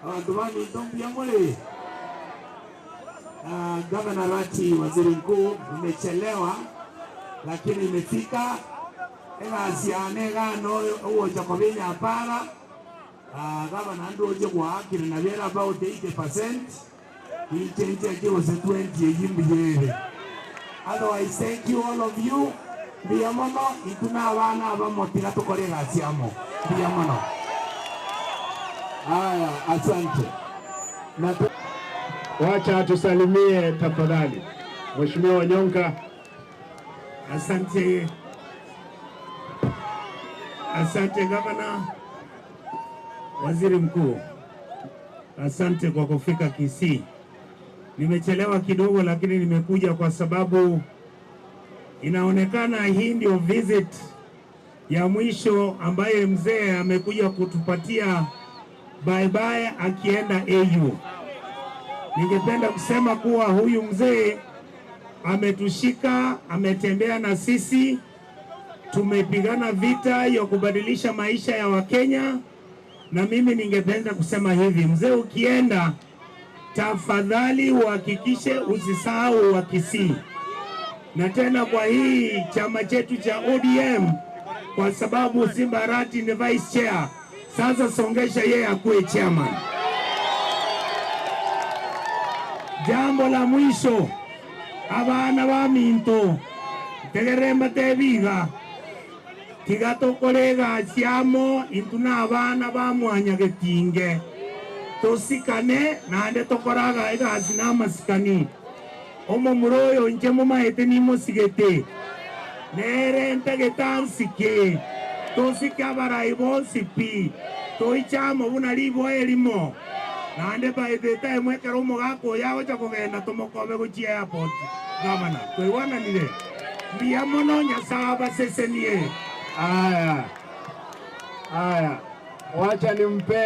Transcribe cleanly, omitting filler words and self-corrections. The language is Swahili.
Watu ndombia mole. Gavana Rati, waziri mkuu, umechelewa lakini imefika. Egasiane gano uo Jacobinya para. Gavana ndoje kwa akili na vera about 80%. He change was 20 yimbiere. Otherwise, thank you all of you. Biamono ituna wana abamotira tukore gasiamo. Biamono. Haya, asante. Wacha tusalimie tafadhali. Mheshimiwa Wanyonka. Asante. Asante gavana. Waziri mkuu. Asante kwa kufika Kisii. Nimechelewa kidogo lakini nimekuja kwa sababu inaonekana hii ndio visit ya mwisho ambaye mzee amekuja kutupatia bye bye akienda AU. Ningependa kusema kuwa huyu mzee ametushika, ametembea na sisi, tumepigana vita ya kubadilisha maisha ya Wakenya, na mimi ningependa kusema hivi, mzee ukienda, tafadhali uhakikishe usisahau wa Kisii. Na tena kwa hii chama chetu cha ODM, kwa sababu Simba Arati ni vice chair, sasa songesha yeye akuwe chairman. Jambo la mwisho, abana ba Minto tegeremba tebiga tigato kolega siamo intuna abana ba Mwanya Getinge tosikane nande tokoraga egasi na masikani omo muroyo nje mu maete ni mosigete nere ntegetansike tosika baraibo sipi toichamo bunalibo elimo nande baideta emwekero umugako yago cha kugenda tumukobe guchia airport gavana toiwana nile biamono nyasaba sesenie. Haya, wacha nimpe